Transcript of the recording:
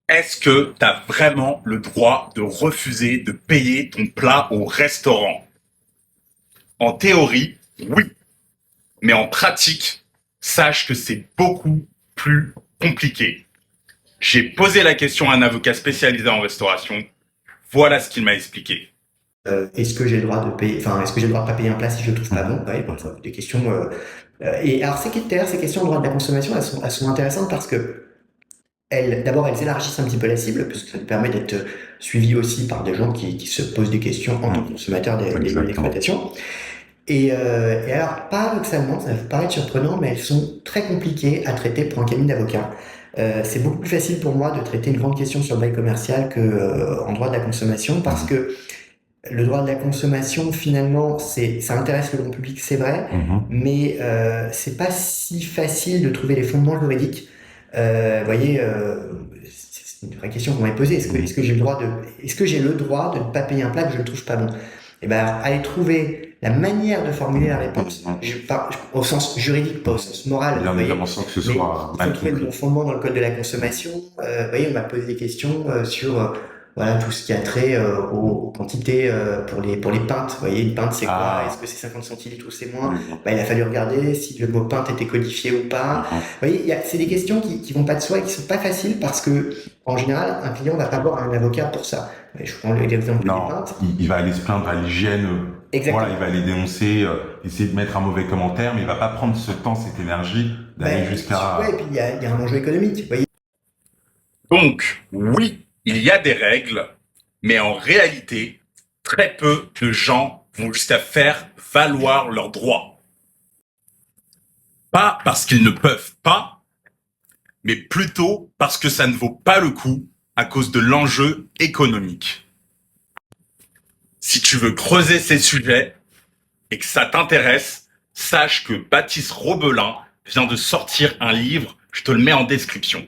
Est-ce que tu as vraiment le droit de refuser de payer ton plat au restaurant? En théorie, oui. Mais en pratique, sache que c'est beaucoup plus compliqué. J'ai posé la question à un avocat spécialisé en restauration. Voilà ce qu'il m'a expliqué. Est-ce que j'ai le droit de payer, enfin, est-ce que j'ai le droit de pas payer un plat si je le trouve pas bon? Ouais, bon, ça, des questions. Et alors, d'ailleurs, ces questions de droit de la consommation, elles sont intéressantes parce que d'abord, elles élargissent un petit peu la cible, parce que ça nous permet d'être suivi aussi par des gens qui se posent des questions en tant que consommateurs des lieux d'exploitation. Et alors, paradoxalement, ça peut paraître surprenant, mais elles sont très compliquées à traiter pour un cabinet d'avocat. C'est beaucoup plus facile pour moi de traiter une grande question sur le bail commercial que en droit de la consommation, parce que le droit de la consommation, finalement, ça intéresse le grand public, c'est vrai, mais c'est pas si facile de trouver les fondements juridiques. Vous voyez, c'est une vraie question qu'on m'avait posée. Est-ce que j'ai le droit de ne pas payer un plat que je ne trouve pas bon? Et ben, aller trouver la manière de formuler la réponse, au sens juridique, pas au sens moral, Bien vous voyez, évidemment, sans que ce mais soit il faut mal trouver le compris. bon fondement dans le code de la consommation. Vous voyez, on m'a posé des questions sur voilà, tout ce qui a trait aux quantités pour les pintes. Vous voyez, une pinte, c'est quoi? Est-ce Ah, que c'est 50 centilitres ou c'est moins? Bah, il a fallu regarder si le mot pinte était codifié ou pas. Vous voyez, c'est des questions qui vont pas de soi et qui sont pas faciles parce que, en général, un client va pas voir un avocat pour ça. Je prends l'exemple des non, pintes. il va aller se plaindre à l'hygiène. Voilà, il Exactement. va aller dénoncer, essayer de mettre un mauvais commentaire, mais il va pas prendre ce temps, cette énergie d'aller Ben, ouais, et jusqu'à... puis il y a un enjeu économique. Vous voyez. Donc, oui, il y a des règles, mais en réalité, très peu de gens vont jusqu'à faire valoir leurs droits. Pas parce qu'ils ne peuvent pas, mais plutôt parce que ça ne vaut pas le coup à cause de l'enjeu économique. Si tu veux creuser ces sujets et que ça t'intéresse, sache que Baptiste Robelin vient de sortir un livre, je te le mets en description.